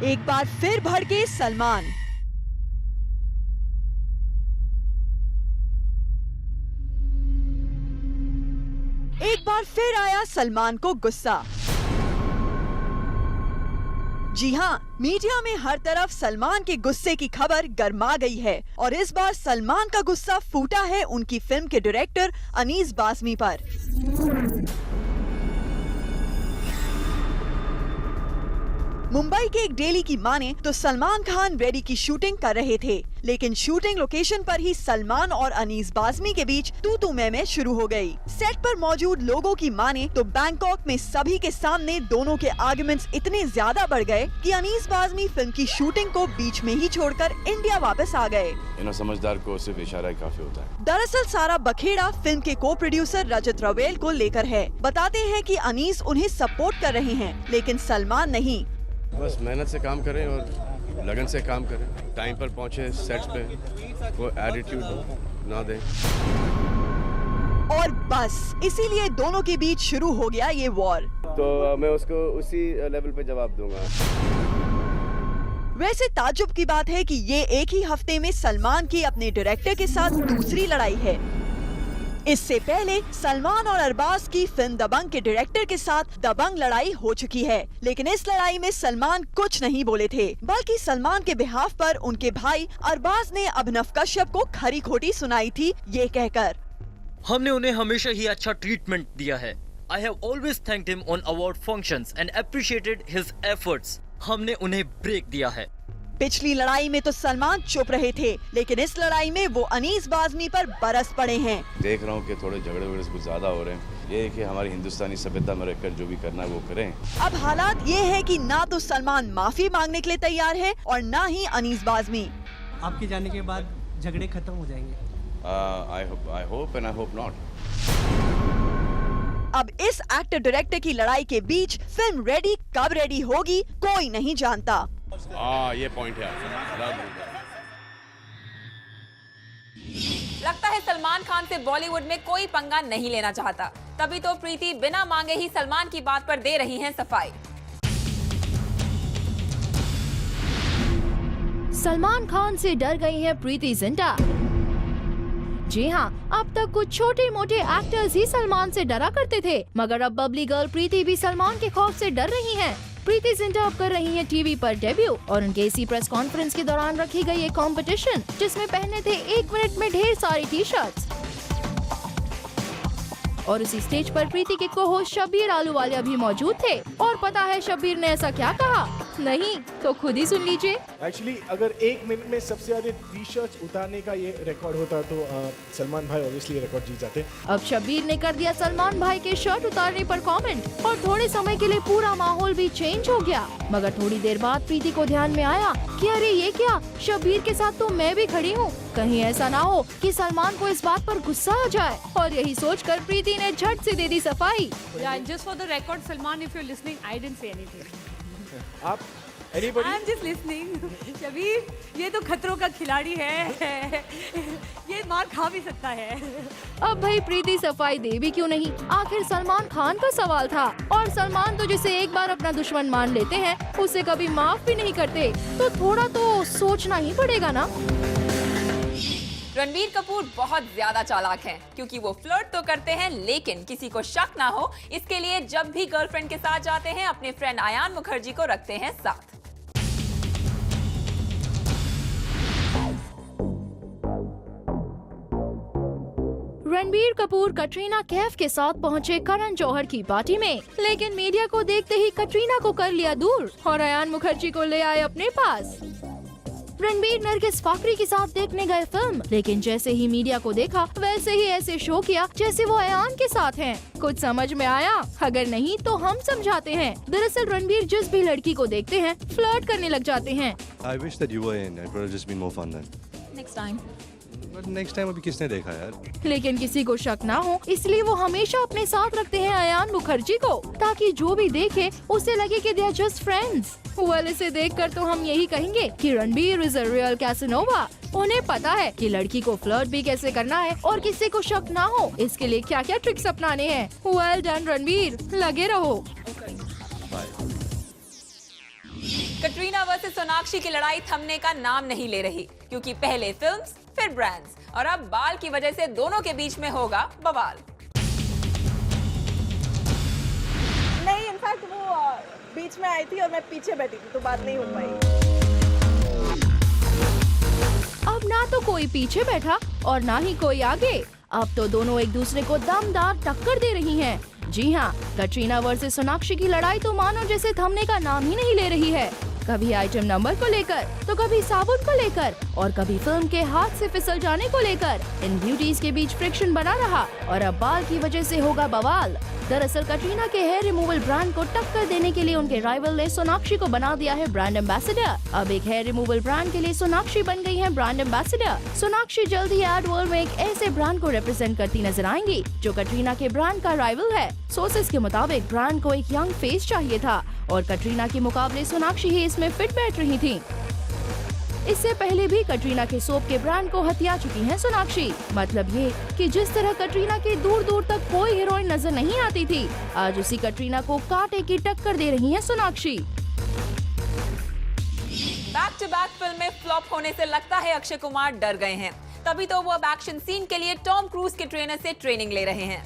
एक बार फिर भड़के सलमान। एक बार फिर आया सलमान को गुस्सा। जी हाँ, मीडिया में हर तरफ सलमान के गुस्से की खबर गर्मा गई है और इस बार सलमान का गुस्सा फूटा है उनकी फिल्म के डायरेक्टर अनीस बाज़मी पर। मुंबई के एक डेली की माने तो सलमान खान रेडी की शूटिंग कर रहे थे, लेकिन शूटिंग लोकेशन पर ही सलमान और अनीस बाज़मी के बीच तू मैं शुरू हो गई। सेट पर मौजूद लोगों की माने तो बैंकॉक में सभी के सामने दोनों के आर्गुमेंट्स इतने ज्यादा बढ़ गए कि अनीस बाज़मी फिल्म की शूटिंग को बीच में ही छोड़कर इंडिया वापस आ गए। समझदार को सिर्फ इशारा ही काफी होता है। दरअसल सारा बखेड़ा फिल्म के को प्रोड्यूसर रजत रवेल को लेकर है। बताते हैं कि अनीस उन्हें सपोर्ट कर रहे हैं, लेकिन सलमान नहीं। बस मेहनत से काम करें और लगन से काम करें, टाइम पर पहुंचे सेट्स पे, वो एटीट्यूड ना दें। और बस इसीलिए दोनों के बीच शुरू हो गया ये वॉर। तो मैं उसको उसी लेवल पे जवाब दूंगा। वैसे ताज्जुब की बात है कि ये एक ही हफ्ते में सलमान की अपने डायरेक्टर के साथ दूसरी लड़ाई है। इससे पहले सलमान और अरबाज की फिल्म दबंग के डायरेक्टर के साथ दबंग लड़ाई हो चुकी है, लेकिन इस लड़ाई में सलमान कुछ नहीं बोले थे, बल्कि सलमान के बिहाफ पर उनके भाई अरबाज ने अभिनव कश्यप को खरी खोटी सुनाई थी, ये कहकर, हमने उन्हें हमेशा ही अच्छा ट्रीटमेंट दिया है। I have always thanked him on award functions and appreciated his efforts. हमने उन्हें ब्रेक दिया है। पिछली लड़ाई में तो सलमान चुप रहे थे, लेकिन इस लड़ाई में वो अनीस बाज़मी पर बरस पड़े हैं। देख रहा हूँ कि थोड़े झगड़े वगड़े कुछ ज्यादा हो रहे हैं। ये है कि हमारी हिंदुस्तानी सभ्यता में रहकर जो भी करना है वो करें। अब हालात ये है कि ना तो सलमान माफी मांगने के लिए तैयार है और ना ही अनीस बाज़मी। आपके जाने के बाद झगड़े खत्म हो जाएंगे। I hope and I hope not. अब इस एक्टर डायरेक्टर की लड़ाई के बीच फिल्म रेडी कब रेडी होगी कोई नहीं जानता। ये पॉइंट है। लगता है सलमान खान से बॉलीवुड में कोई पंगा नहीं लेना चाहता, तभी तो प्रीति बिना मांगे ही सलमान की बात पर दे रही हैं सफाई। सलमान खान से डर गई हैं प्रीति जिंटा। जी हाँ, अब तक कुछ छोटे मोटे एक्टर्स ही सलमान से डरा करते थे, मगर अब बबली गर्ल प्रीति भी सलमान के खौफ से डर रही हैं। प्रीति जिंटा अब कर रही हैं टीवी पर डेब्यू और उनके इसी प्रेस कॉन्फ्रेंस के दौरान रखी गई एक कंपटीशन, जिसमें पहने थे 1 मिनट में ढेर सारी टी शर्ट्स। और उसी स्टेज पर प्रीति के को-होस्ट शब्बीर आलूवालिया भी मौजूद थे और पता है शब्बीर ने ऐसा क्या कहा? नहीं तो खुद ही सुन लीजिए। एक्चुअली अगर 1 मिनट में सबसे ज्यादा टी शर्ट उतारने का ये रिकॉर्ड होता तो सलमान भाई ऑब्वियसली रिकॉर्ड जीत जाते। अब शब्बीर ने कर दिया सलमान भाई के शर्ट उतारने पर कमेंट और थोड़े समय के लिए पूरा माहौल भी चेंज हो गया। मगर थोड़ी देर बाद प्रीति को ध्यान में आया कि अरे ये क्या, शब्बीर के साथ तो मैं भी खड़ी हूँ, कहीं ऐसा ना हो कि सलमान को इस बात पर गुस्सा आ जाए। और यही सोचकर प्रीति ने झट से दे दी सफाई। Just for the record, Salman, if you're listening, I didn't say anything. आप anybody? I'm just listening. Shabir, ये तो खतरों का खिलाड़ी है, ये मार खा भी सकता है। अब भाई प्रीति सफाई दे भी क्यों नहीं, आखिर सलमान खान का सवाल था और सलमान तो जिसे एक बार अपना दुश्मन मान लेते हैं उसे कभी माफ भी नहीं करते, तो थोड़ा तो सोचना ही पड़ेगा ना। रणबीर कपूर बहुत ज्यादा चालाक हैं, क्योंकि वो फ्लर्ट तो करते हैं लेकिन किसी को शक ना हो इसके लिए जब भी गर्लफ्रेंड के साथ जाते हैं अपने फ्रेंड आयान मुखर्जी को रखते हैं साथ। रणबीर कपूर कटरीना कैफ के साथ पहुंचे करण जौहर की पार्टी में, लेकिन मीडिया को देखते ही कटरीना को कर लिया दूर और आयान मुखर्जी को ले आए अपने पास। रणबीर नरगिस फाकरी के साथ देखने गए फिल्म, लेकिन जैसे ही मीडिया को देखा वैसे ही ऐसे शो किया जैसे वो अयान के साथ हैं। कुछ समझ में आया? अगर नहीं तो हम समझाते हैं। दरअसल रणबीर जिस भी लड़की को देखते हैं फ्लर्ट करने लग जाते हैं। I wish that you were in. It would have just been more fun then. Next time. But next time अभी किसने देखा यार? लेकिन किसी को शक ना हो इसलिए वो हमेशा अपने साथ रखते हैं अयान मुखर्जी को, ताकि जो भी देखे उसे लगे कि they are just friends। Well, इसे देखकर तो हम यही कहेंगे कि Ranbir is a real Casanova. उन्हें पता है कि लड़की को फ्लर्ट भी कैसे करना है और किसी को शक ना हो इसके लिए क्या क्या ट्रिक्स अपनाने हैं। वेल डन रणबीर, लगे रहो। कटरीना वर्सेस सोनाक्षी की लड़ाई थमने का नाम नहीं ले रही, क्योंकि पहले फिल्म्स, फिर ब्रांड्स और अब बाल की वजह से दोनों के बीच में होगा बवाल। नहीं, इनफैक्ट वो बीच में आई थी और मैं पीछे बैठी थी, तो बात नहीं हो पाई। अब ना तो कोई पीछे बैठा और ना ही कोई आगे, अब तो दोनों एक दूसरे को दमदार टक्कर दे रही हैं। जी हाँ, कटरीना वर्सेस सोनाक्षी की लड़ाई तो मानो जैसे थमने का नाम ही नहीं ले रही है। कभी आइटम नंबर को लेकर, तो कभी साबुन को लेकर और कभी फिल्म के हाथ से फिसल जाने को लेकर इन ब्यूटीज के बीच फ्रिक्शन बना रहा और अब बाल की वजह से होगा बवाल। दरअसल कटरीना के हेयर रिमूवल ब्रांड को टक्कर देने के लिए उनके राइवल ने सोनाक्षी को बना दिया है ब्रांड एम्बेसडर। अब एक हेयर रिमूवल ब्रांड के लिए सोनाक्षी बन गई है ब्रांड एम्बेसडर। सोनाक्षी जल्द ही एड वर्ल्ड में एक ऐसे ब्रांड को रिप्रेजेंट करती नजर आएंगी जो कटरीना के ब्रांड का राइवल है। सोर्सेज के मुताबिक ब्रांड को एक यंग फेस चाहिए था और कटरीना के मुकाबले सोनाक्षी ही इसमें फिट बैठ रही थी। इससे पहले भी कटरीना के सोप के ब्रांड को हथिया चुकी हैं सोनाक्षी। मतलब ये कि जिस तरह कटरीना के दूर दूर तक कोई हीरोइन नजर नहीं आती थी, आज उसी कटरीना को कांटे की टक्कर दे रही हैं Sonakshi. Back to back film में फ्लॉप होने से लगता है अक्षय कुमार डर गए हैं, तभी तो वो अब एक्शन सीन के लिए टॉम क्रूज के ट्रेनर से ट्रेनिंग ले रहे हैं।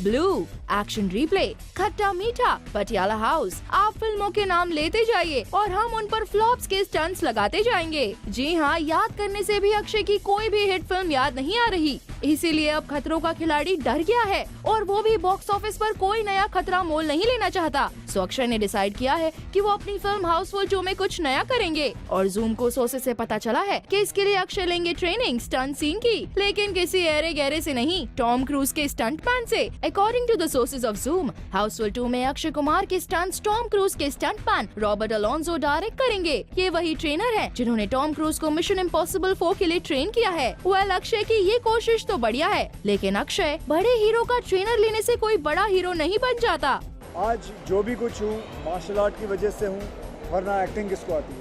ब्लू, एक्शन रिप्ले, खट्टा मीठा, पटियाला हाउस, आप फिल्मों के नाम लेते जाइए और हम उन पर फ्लॉप्स के स्टंट्स लगाते जाएंगे। जी हाँ, याद करने से भी अक्षय की कोई भी हिट फिल्म याद नहीं आ रही। इसीलिए अब खतरों का खिलाड़ी डर गया है और वो भी बॉक्स ऑफिस पर कोई नया खतरा मोल नहीं लेना चाहता। सो अक्षय ने डिसाइड किया है कि वो अपनी फिल्म हाउसफुल 2 में कुछ नया करेंगे और जूम को सोर्सेज से पता चला है कि इसके लिए अक्षय लेंगे ट्रेनिंग स्टंट सीन की, लेकिन किसी ऐरे गहरे से नहीं, टॉम क्रूज के स्टंट मैन से। According to the sources of Zoom, Housefull 2 में अक्षय कुमार के स्टंट्स टॉम क्रूज के stunt man Robert Alonso direct करेंगे। ये वही ट्रेनर है जिन्होंने टॉम क्रूज को मिशन इम्पॉसिबल 4 के लिए ट्रेन किया है। वेल, अक्षय की ये कोशिश तो बढ़िया है, लेकिन अक्षय बड़े हीरो का ट्रेनर लेने से कोई बड़ा हीरो नहीं बन जाता। आज जो भी कुछ हूँ मार्शल आर्ट की वजह से हूँ, वरना एक्टिंग किसको आती है।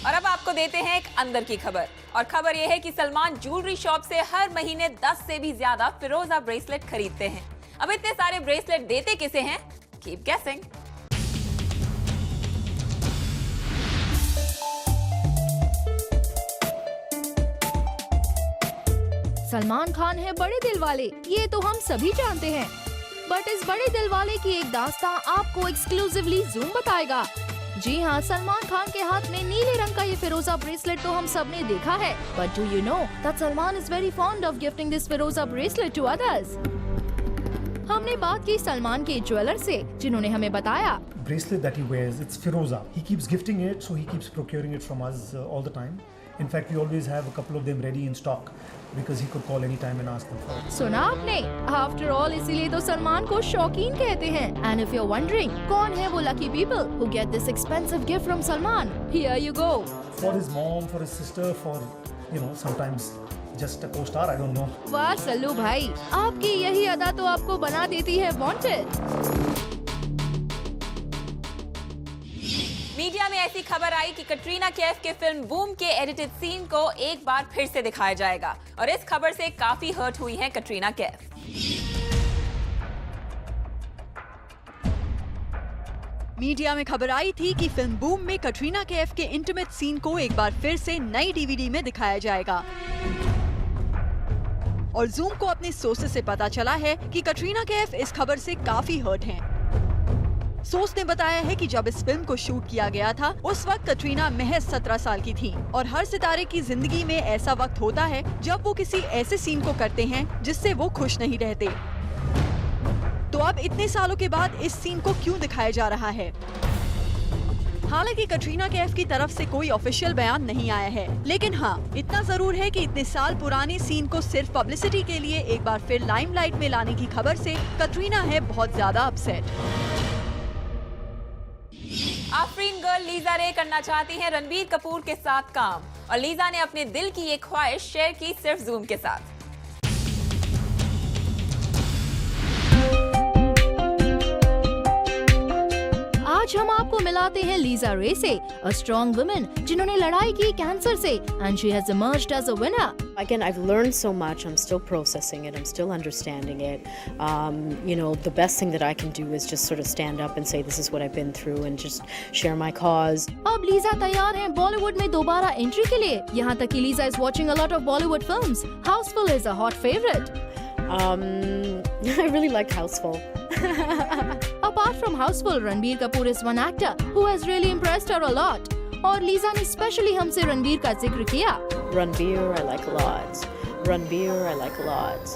और अब आपको देते हैं एक अंदर की खबर, और खबर यह है कि सलमान ज्वेलरी शॉप से हर महीने 10 से भी ज्यादा फिरोजा ब्रेसलेट खरीदते हैं। अब इतने सारे ब्रेसलेट देते किसे हैं? कीप गेसिंग। सलमान खान है बड़े दिल वाले, ये तो हम सभी जानते हैं, बट इस बड़े दिल वाले की एक दास्तां आपको एक्सक्लूसिवली जूम बताएगा। जी हाँ, सलमान खान के हाथ में नीले रंग का ये फिरोजा ब्रेसलेट तो हम सब ने देखा है, but do you know that Salman is very fond of gifting this फिरोजा ब्रेसलेट टू अदर्स। हमने बात की सलमान के ज्वेलर से, जिन्होंने हमें बताया bracelet that he wears, it's Firoza. He keeps gifting it, so he keeps procuring it from us all the time. In fact, we always have a couple of them ready in stock because he could call any time and ask them for it. सुना आपने? After all, इसीलिए तो सलमान को शौकीन कहते हैं। And if you're wondering, कौन है वो lucky people who get this expensive gift from Salman? Here you go. For his mom, for his sister, for sometimes just a co-star, I don't know. वाह सल्लू भाई, आपकी यही अदा तो आपको बना देती है वांटेड। मीडिया में ऐसी खबर आई कि कटरीना कैफ के फिल्म बूम के एडिटेड सीन को एक बार फिर से दिखाया जाएगा, और इस खबर से काफी हर्ट हुई है कटरीना कैफ। मीडिया में खबर आई थी कि फिल्म बूम में कटरीना कैफ के इंटीमेट सीन को एक बार फिर से नई डीवीडी में दिखाया जाएगा, और जूम को अपने सोर्सेज से पता चला है कि कटरीना कैफ इस खबर से काफी हर्ट हैं। सोर्स ने बताया है कि जब इस फिल्म को शूट किया गया था, उस वक्त कटरीना महज 17 साल की थी, और हर सितारे की जिंदगी में ऐसा वक्त होता है जब वो किसी ऐसे सीन को करते हैं जिससे वो खुश नहीं रहते। तो अब इतने सालों के बाद इस सीन को क्यों दिखाया जा रहा है? हालांकि कटरीना कैफ की तरफ से कोई ऑफिशियल बयान नहीं आया है, लेकिन हाँ, इतना जरूर है कि इतने साल पुराने सीन को सिर्फ पब्लिसिटी के लिए एक बार फिर लाइमलाइट में लाने की खबर से कटरीना है बहुत ज्यादा अपसेट। आफरीन गर्ल लीजा रे करना चाहती हैं रणबीर कपूर के साथ काम, और लीजा ने अपने दिल की ये ख्वाहिश शेयर की सिर्फ जूम के साथ। आज हम आपको मिलाते हैं लीजा रे से, अ स्ट्रॉन्ग वुमेन जिन्होंने लड़ाई की कैंसर से, and she has emerged as a winner. Again, I've learned so much. I'm still processing it. I'm still understanding it. The best thing that I can do is just sort of stand up and say this is what I've been through and just share my cause. अब Lisa तैयार हैं बॉलीवुड में दोबारा entry के लिए। यहाँ तक कि Lisa is watching a lot of Bollywood films. Houseful is a hot favorite. I really like Houseful. Apart from Houseful, Ranbir Kapoor is one actor who has really impressed her a lot. और Lisa ने specially हमसे रणबीर का जिक्र किया। Ranbir, I like lots. Ranbir, I like lots.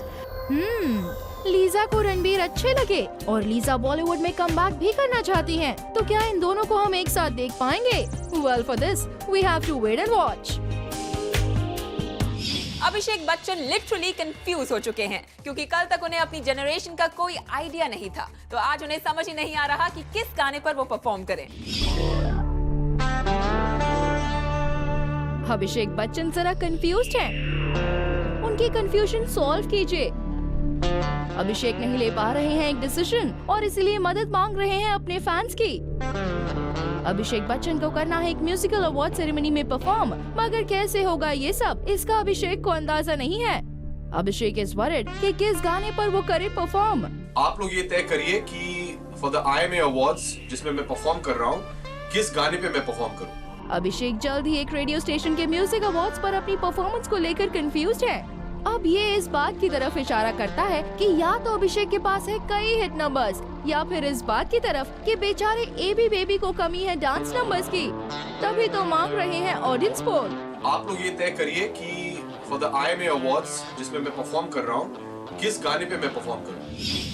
Lisa को रणबीर अच्छे लगे और लीजा बॉलीवुड में कमबैक भी करना चाहती हैं। तो क्या इन दोनों को हम एक साथ देख पाएंगे? Well, for this, we have to wait and watch. Abhishek Bachchan literally confuse हो चुके हैं क्योंकि कल तक उन्हें अपनी जनरेशन का कोई आइडिया नहीं था, तो आज उन्हें समझ ही नहीं आ रहा कि किस गाने पर वो परफॉर्म करें। अभिषेक बच्चन जरा कंफ्यूज्ड हैं। उनकी कंफ्यूजन सॉल्व कीजिए। अभिषेक नहीं ले पा रहे हैं एक डिसीजन और इसीलिए मदद मांग रहे हैं अपने फैंस की। अभिषेक बच्चन को करना है एक म्यूजिकल अवार्ड सेरेमनी में परफॉर्म, मगर कैसे होगा ये सब, इसका अभिषेक को अंदाजा नहीं है। अभिषेक इज वरीड कि किस गाने पर वो करे परफॉर्म। आप लोग ये तय करिए कि फॉर द IMA अवार्ड्स जिसमें मैं परफॉर्म कर रहा हूँ, किस गाने पे मैं परफॉर्म करूँ। अभिषेक जल्द ही एक रेडियो स्टेशन के म्यूजिक अवार्ड्स पर अपनी परफॉर्मेंस को लेकर कंफ्यूज्ड है। अब ये इस बात की तरफ इशारा करता है कि या तो अभिषेक के पास है कई हिट नंबर्स या फिर इस बात की तरफ कि बेचारे AB बेबी को कमी है डांस नंबर्स की। तभी तो मांग रहे हैं ऑडियंस पोल। आप लोग ये तय करिए कि फॉर द IMA अवार्ड्स जिसमें मैं परफॉर्म कर रहा हूँ, किस गाने पे मैं परफॉर्म करूँ।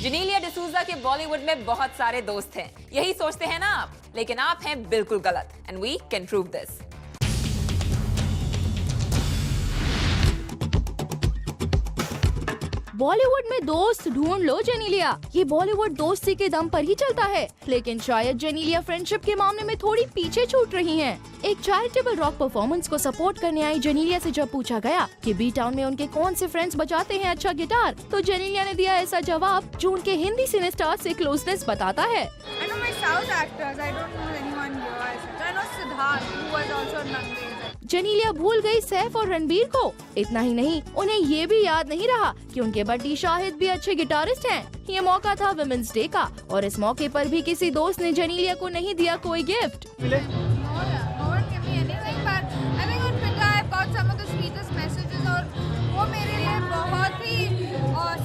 जेनेलिया डिसूजा के बॉलीवुड में बहुत सारे दोस्त हैं, यही सोचते हैं ना आप, लेकिन आप हैं बिल्कुल गलत and we can prove this. Bollywood में दोस्त ढूंढ लो जेनेलिया, ये बॉलीवुड दोस्ती के दम पर ही चलता है, लेकिन शायद जेनेलिया फ्रेंडशिप के मामले में थोड़ी पीछे छूट रही हैं। एक चैरिटेबल रॉक परफॉर्मेंस को सपोर्ट करने आई जेनेलिया से जब पूछा गया कि बी टाउन में उनके कौन से फ्रेंड्स बजाते हैं अच्छा गिटार, तो जेनेलिया ने दिया ऐसा जवाब जो उनके हिंदी सिने स्टार से क्लोजनेस बताता है। जेनेलिया भूल गई सैफ और रणबीर को। इतना ही नहीं, उन्हें ये भी याद नहीं रहा कि उनके बड्डी शाहिद भी अच्छे गिटारिस्ट हैं। ये मौका था वुमेन्स डे का और इस मौके पर भी किसी दोस्त ने जेनेलिया को नहीं दिया कोई गिफ्ट। वो मेरे लिए बहुत ही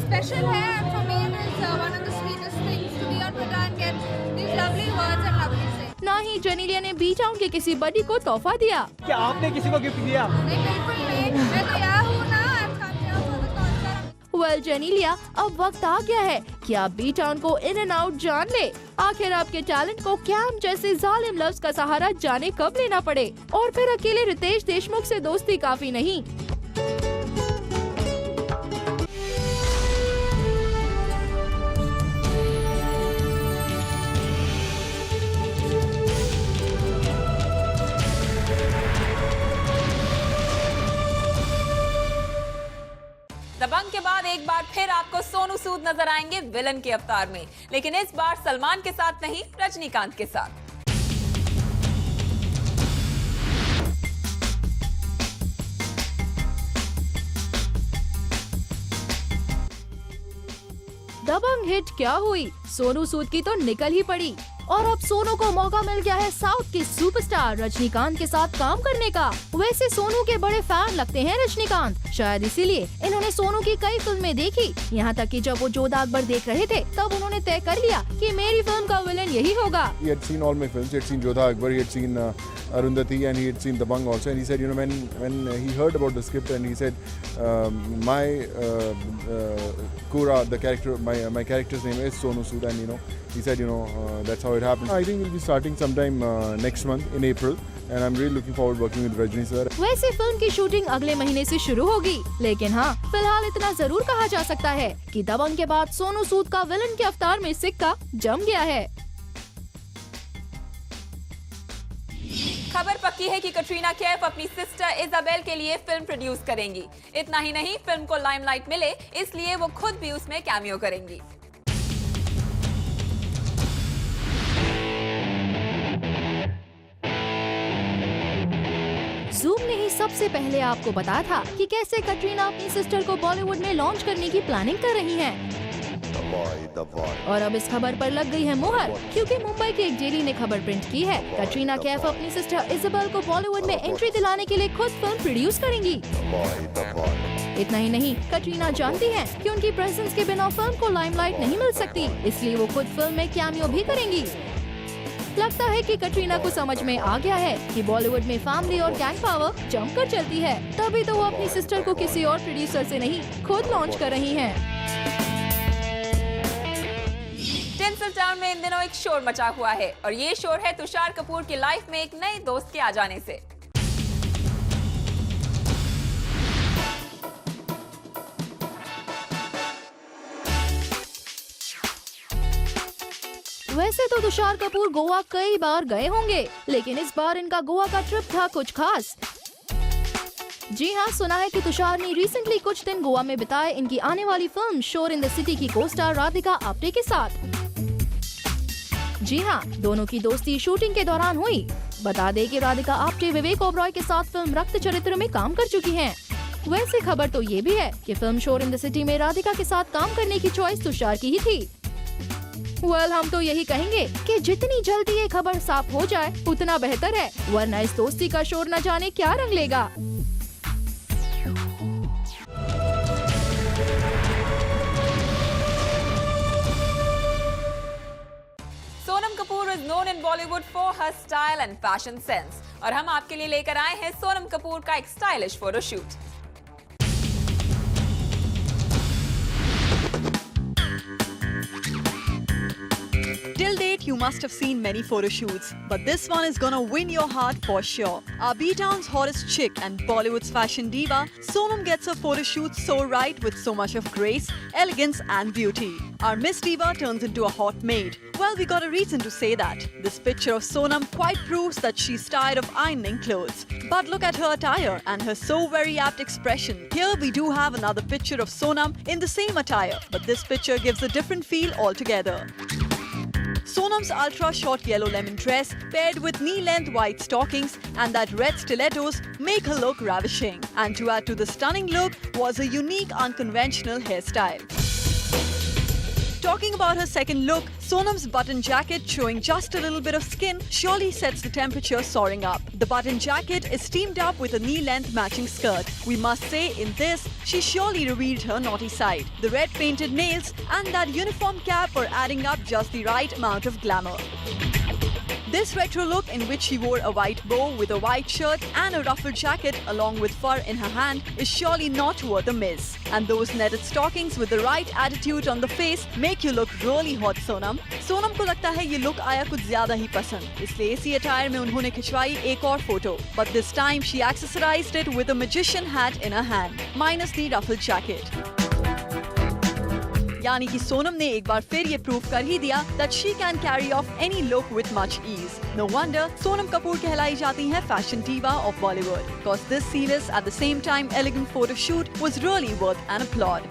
स्पेशल है and for me it is one of the sweetest things to be on Twitter and get these lovely words and lovely things. ना ही जेनेलिया ने बी टाउन के किसी बडी को तोहफा दिया। क्या आपने किसी को गिफ्ट दिया? नहीं, बिल्कुल नहीं, मैं तो यहाँ हूँ ना। वेल जेनेलिया, अब वक्त आ गया है कि आप बी टाउन को इन एंड आउट जान ले। आखिर आपके टैलेंट को कैम जैसे जालिम लफ्ज का सहारा जाने कब लेना पड़े, और फिर अकेले रितेश देशमुख से दोस्ती काफी नहीं। दबंग के बाद एक बार फिर आपको सोनू सूद नजर आएंगे विलन के अवतार में, लेकिन इस बार सलमान के साथ नहीं, रजनीकांत के साथ। दबंग हिट क्या हुई, सोनू सूद की तो निकल ही पड़ी और अब सोनू को मौका मिल गया है साउथ के सुपरस्टार रजनीकांत के साथ काम करने का। वैसे सोनू के बड़े फैन लगते हैं रजनीकांत, शायद इसीलिए इन्होंने सोनू की कई फिल्में देखी। यहाँ तक कि जब वो जोधा अकबर देख रहे थे तब उन्होंने तय कर लिया कि मेरी फिल्म का विलन यही होगा। He had seen all my films. He had seen Jodha Akbar, he had seen Arundhati, and he had seen Dabangg also. And he said, when he heard about the script, and he said, my Kura, the character, my character's name is Sonu Sood, and he said, that's how it happened. I think we'll be starting sometime next month in April. And I'm really looking forward working with Rajni sir. वैसे film की shooting अगले महीने से शुरू होगी, लेकिन हाँ, फिलहाल इतना जरूर कहा जा सकता है कि दबंग के बाद सोनू सूद का विलन के अवतार में सिक्का जम गया है। खबर पक्की है कि कटरीना कैफ अपनी सिस्टर इजाबेल के लिए फिल्म प्रोड्यूस करेंगी। इतना ही नहीं, फिल्म को लाइमलाइट मिले इसलिए वो खुद भी उसमें कैमियो करेंगी। जूम ने ही सबसे पहले आपको बताया था कि कैसे कटरीना अपनी सिस्टर को बॉलीवुड में लॉन्च करने की प्लानिंग कर रही हैं। और अब इस खबर पर लग गई है मुहर, क्योंकि मुंबई की एक डेली ने खबर प्रिंट की है। कटरीना कैफ अपनी सिस्टर इजाबेल को बॉलीवुड में एंट्री दिलाने के लिए खुद फिल्म प्रोड्यूस करेंगी। इतना ही नहीं, कटरीना जानती हैं कि उनकी प्रेजेंस के बिना फिल्म को लाइमलाइट नहीं मिल सकती, इसलिए वो खुद फिल्म में कैमियो भी करेंगी। लगता है कि कटरीना को समझ में आ गया है कि बॉलीवुड में फैमिली और गैंग पावर जमकर चलती है, तभी तो वो अपनी सिस्टर को किसी और प्रोड्यूसर से नहीं खुद लॉन्च कर रही हैं। टाउन में इन दिनों एक शोर मचा हुआ है और ये शोर है तुषार कपूर की लाइफ में एक नए दोस्त के आ जाने से। वैसे तो तुषार कपूर गोवा कई बार गए होंगे, लेकिन इस बार इनका गोवा का ट्रिप था कुछ खास। जी हाँ, सुना है कि तुषार ने रिसेंटली कुछ दिन गोवा में बिताए इनकी आने वाली फिल्म शोर इन द सिटी की को स्टार राधिका आप्टे के साथ। जी हाँ, दोनों की दोस्ती शूटिंग के दौरान हुई। बता दें कि राधिका आप्टे विवेक ओबरॉय के साथ फिल्म रक्त चरित्र में काम कर चुकी हैं। वैसे खबर तो ये भी है कि फिल्म शोर इन द सिटी में राधिका के साथ काम करने की चॉइस तुषार की ही थी। हम तो यही कहेंगे कि जितनी जल्दी ये खबर साफ हो जाए उतना बेहतर है, वरना इस दोस्ती का शोर न जाने क्या रंग लेगा। Sonam Kapoor is known in Bollywood for her style and fashion sense, और हम आपके लिए लेकर आए हैं सोनम कपूर का एक stylish photoshoot. Till date, you must have seen many photo shoots, but this one is gonna win your heart for sure. Our B-Town's hottest chick and Bollywood's fashion diva, Sonam gets her photo shoot so right with so much of grace, elegance and beauty. Our Miss Diva turns into a hot maid. Well, we got a reason to say that. This picture of Sonam quite proves that she's tired of ironing clothes. But look at her attire and her so very apt expression. Here we do have another picture of Sonam in the same attire, but this picture gives a different feel altogether. Sonam's ultra-short yellow lemon dress paired with knee-length white stockings and that red stilettos make her look ravishing. And to add to the stunning look was a unique unconventional hairstyle. Talking about her second look, Sonam's button jacket showing just a little bit of skin surely sets the temperature soaring up. The button jacket is teamed up with a knee-length matching skirt. We must say in this, she surely revealed her naughty side. The red painted nails and that uniform cap are adding up just the right amount of glamour. This retro look in which she wore a white bow with a white shirt and a ruffled jacket along with fur in her hand is surely not worth a miss. And those netted stockings with the right attitude on the face make you look really hot, Sonam. Sonam को लगता है ये look आया कुछ ज़्यादा ही पसंद, इसलिए इसी attire में उन्होंने खिंचवाई एक और photo. But this time she accessorized it with a magician hat in her hand, minus the ruffled jacket. यानी कि सोनम ने एक बार फिर ये प्रूव कर ही दिया that she can carry off any look with much ease. No wonder Sonam Kapoor कहलाई जाती हैं fashion diva of Bollywood, because this seamless at the same time elegant photo shoot was really worth an applaud.